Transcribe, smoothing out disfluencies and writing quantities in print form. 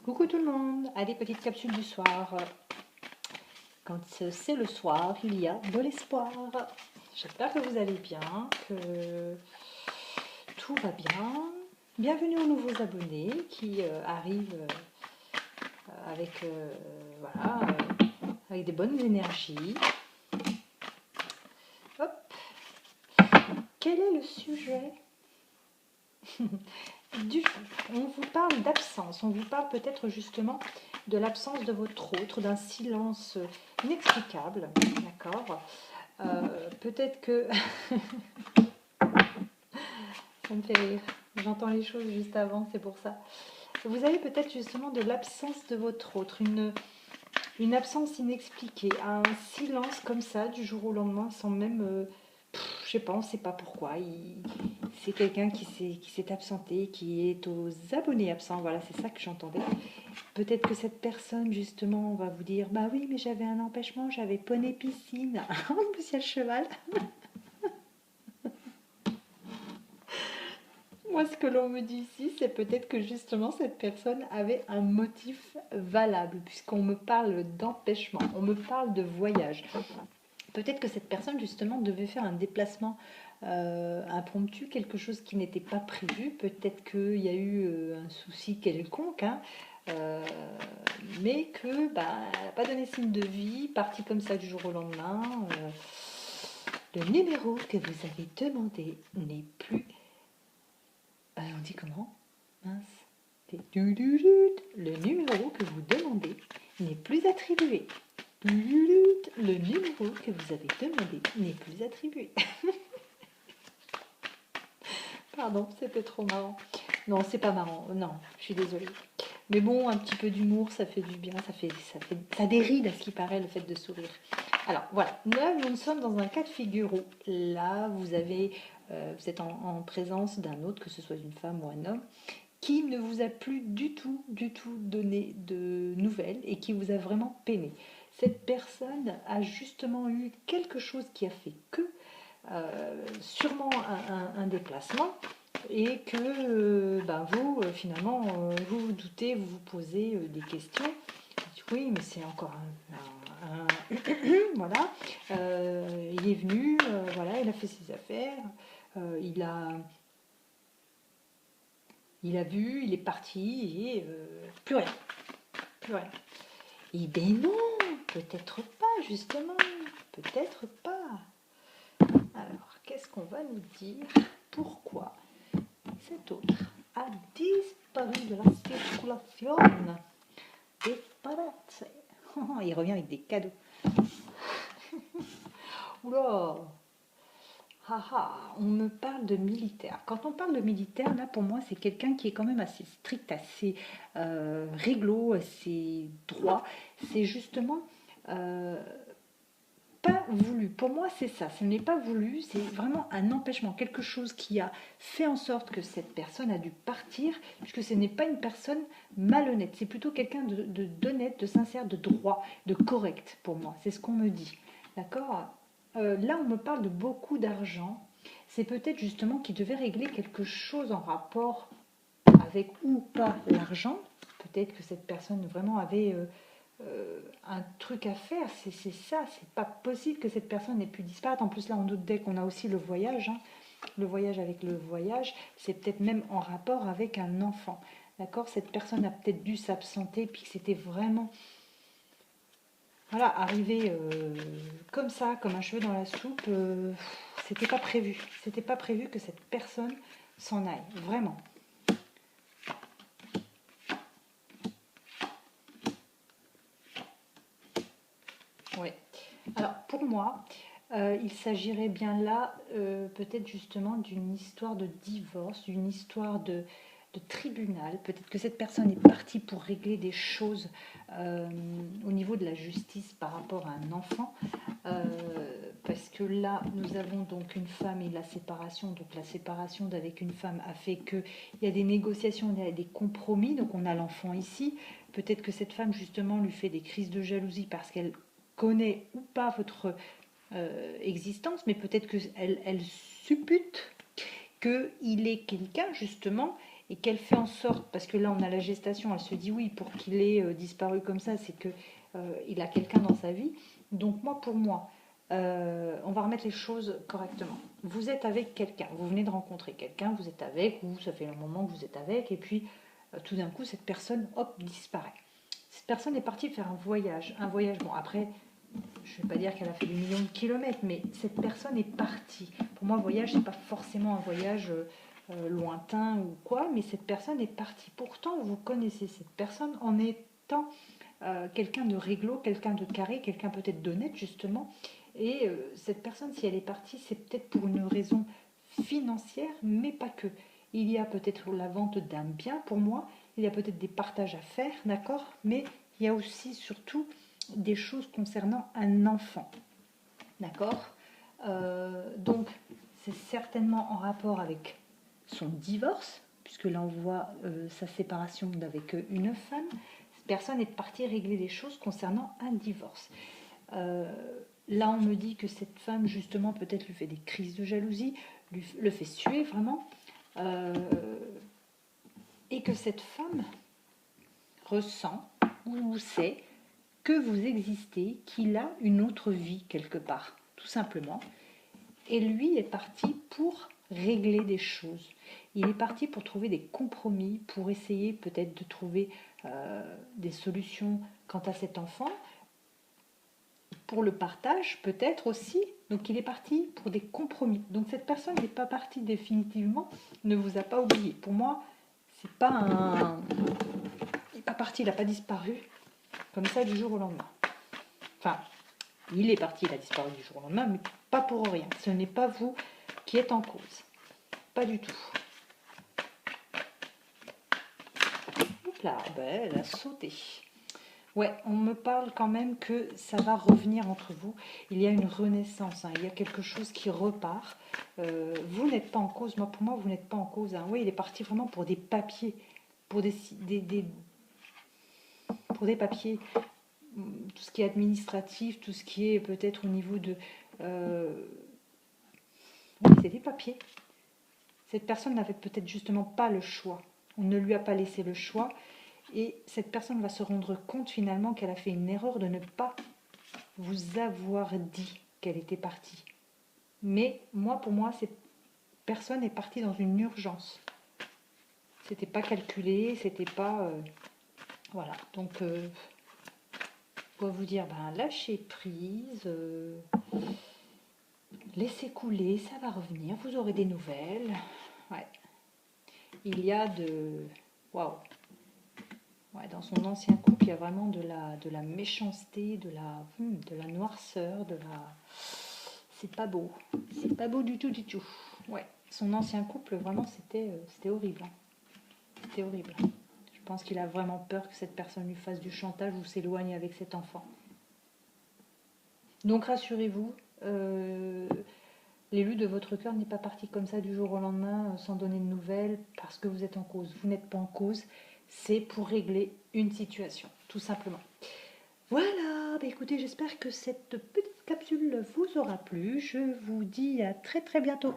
Coucou tout le monde, allez petite capsule du soir. Quand c'est le soir, il y a de l'espoir. J'espère que vous allez bien, que tout va bien. Bienvenue aux nouveaux abonnés qui arrivent avec, voilà, avec des bonnes énergies. Hop. Quel est le sujet du jour? On vous parle d'absence, on vous parle peut-être justement de l'absence de votre autre, d'un silence inexplicable, d'accord. Peut-être que ça me fait rire, j'entends les choses juste avant, c'est pour ça. Vous avez peut-être justement de l'absence de votre autre, une absence inexpliquée, un silence comme ça du jour au lendemain sans même, je sais pas, on ne sait pas pourquoi. C'est quelqu'un qui s'est absenté, qui est aux abonnés absents, voilà, c'est ça que j'entendais. Peut-être que cette personne justement va vous dire, bah oui, mais j'avais un empêchement, j'avais poney piscine, en plus il y a le cheval. Moi, ce que l'on me dit ici, c'est peut-être que justement cette personne avait un motif valable, puisqu'on me parle d'empêchement, on me parle de voyage. Peut-être que cette personne justement devait faire un déplacement impromptu, quelque chose qui n'était pas prévu. Peut-être qu'il y a eu un souci quelconque, hein, euh, mais que bah, elle n'a pas donné signe de vie, partie comme ça du jour au lendemain. Le numéro que vous avez demandé n'est plus. On dit comment? Mince. Le numéro que vous demandez n'est plus attribué. Le numéro que vous avez demandé n'est plus attribué. Pardon, c'était trop marrant. Non, c'est pas marrant. Non, je suis désolée. Mais bon, un petit peu d'humour, ça fait du bien. Ça déride à ce qui paraît le fait de sourire. Alors voilà, là nous sommes dans un cas de figure où là vous êtes en présence d'un autre, que ce soit une femme ou un homme, qui ne vous a plus du tout donné de nouvelles et qui vous a vraiment peiné. Cette personne a justement eu quelque chose qui a fait que, sûrement un déplacement, et que vous, finalement, vous vous doutez, vous vous posez des questions. Oui, mais c'est encore voilà. Il est venu, voilà, il a fait ses affaires, il a vu, il est parti et plus rien, plus rien. Et ben non, peut-être pas justement, peut-être pas. Alors, qu'est-ce qu'on va nous dire? Pourquoi cet autre a disparu de la circulation? Disparate. Il revient avec des cadeaux. Oula, on me parle de militaire. Quand on parle de militaire, là pour moi c'est quelqu'un qui est quand même assez strict, assez réglo, assez droit. C'est justement euh, pas voulu. Pour moi c'est ça, ce n'est pas voulu, c'est vraiment un empêchement, quelque chose qui a fait en sorte que cette personne a dû partir, puisque ce n'est pas une personne malhonnête, c'est plutôt quelqu'un d'honnête, de sincère, de droit, de correct pour moi. C'est ce qu'on me dit. D'accord. Là, on me parle de beaucoup d'argent. C'est peut-être justement qu'il devait régler quelque chose en rapport avec ou pas l'argent. Peut-être que cette personne vraiment avait un truc à faire. C'est ça, c'est pas possible que cette personne ait pu disparaître. En plus, là, on doute dès qu'on a aussi le voyage. Hein. Le voyage avec le voyage, c'est peut-être même en rapport avec un enfant. D'accord. Cette personne a peut-être dû s'absenter, puis que c'était vraiment voilà, arriver comme ça, comme un cheveu dans la soupe, c'était pas prévu. C'était pas prévu que cette personne s'en aille, vraiment. Ouais. Alors pour moi, il s'agirait bien là peut-être justement d'une histoire de divorce, d'une histoire de tribunal. Peut-être que cette personne est partie pour régler des choses au niveau de la justice par rapport à un enfant. Parce que là, nous avons donc une femme et la séparation. Donc la séparation d'avec une femme a fait qu'il y a des négociations, il y a des compromis. Donc on a l'enfant ici. Peut-être que cette femme justement lui fait des crises de jalousie parce qu'elle connaît ou pas votre existence, mais peut-être qu'elle suppute qu'il est quelqu'un justement et qu'elle fait en sorte, parce que là on a la gestation, elle se dit oui, pour qu'il ait disparu comme ça, c'est que il a quelqu'un dans sa vie. Donc pour moi, on va remettre les choses correctement. Vous êtes avec quelqu'un, vous venez de rencontrer quelqu'un, vous êtes avec, ou ça fait un moment que vous êtes avec, et puis tout d'un coup cette personne, hop, disparaît. Cette personne est partie faire un voyage, bon après, je ne vais pas dire qu'elle a fait des millions de kilomètres, mais cette personne est partie. Pour moi, voyage, c'est pas forcément un voyage lointain ou quoi, mais cette personne est partie. Pourtant, vous connaissez cette personne en étant quelqu'un de réglo, quelqu'un de carré, quelqu'un peut-être d'honnête justement. Et cette personne, si elle est partie, c'est peut-être pour une raison financière, mais pas que. Il y a peut-être la vente d'un bien pour moi, il y a peut-être des partages à faire, d'accord, mais il y a aussi surtout des choses concernant un enfant, d'accord. Donc c'est certainement en rapport avec son divorce, puisque là on voit sa séparation d'avec une femme. Cette personne est partie régler les choses concernant un divorce. Là on me dit que cette femme justement peut-être lui fait des crises de jalousie, le fait suer vraiment, et que cette femme ressent ou sait que vous existez, qu'il a une autre vie quelque part, tout simplement. Et lui est parti pour régler des choses. Il est parti pour trouver des compromis, pour essayer peut-être de trouver des solutions quant à cet enfant, pour le partage peut-être aussi. Donc il est parti pour des compromis. Donc cette personne n'est pas partie définitivement, ne vous a pas oublié. Pour moi, c'est pas un... Il n'est pas parti, il n'a pas disparu comme ça du jour au lendemain. Enfin, il est parti, il a disparu du jour au lendemain, mais pas pour rien. Ce n'est pas vous qui êtes en cause. Pas du tout. Oups là, ben, elle a sauté. Ouais, on me parle quand même que ça va revenir entre vous. Il y a une renaissance, hein. Il y a quelque chose qui repart. Vous n'êtes pas en cause. Pour moi, vous n'êtes pas en cause, hein. Oui, il est parti vraiment pour des papiers, pour pour des papiers, tout ce qui est administratif, tout ce qui est peut-être au niveau de... Oui, c'est des papiers. Cette personne n'avait peut-être justement pas le choix. On ne lui a pas laissé le choix. Et cette personne va se rendre compte finalement qu'elle a fait une erreur de ne pas vous avoir dit qu'elle était partie. Mais pour moi, cette personne est partie dans une urgence. C'était pas calculé, c'était pas... voilà, donc... je dois vous dire, lâchez prise, laissez couler, ça va revenir, vous aurez des nouvelles. Ouais. Il y a de... Waouh. Ouais, dans son ancien couple, il y a vraiment de la méchanceté, de la noirceur, c'est pas beau. C'est pas beau du tout, du tout. Ouais, son ancien couple, vraiment, c'était horrible. C'était horrible. Je pense qu'il a vraiment peur que cette personne lui fasse du chantage ou s'éloigne avec cet enfant. Donc rassurez-vous, l'élu de votre cœur n'est pas parti comme ça du jour au lendemain sans donner de nouvelles parce que vous êtes en cause. Vous n'êtes pas en cause, c'est pour régler une situation, tout simplement. Voilà, écoutez, j'espère que cette petite capsule vous aura plu. Je vous dis à très très bientôt.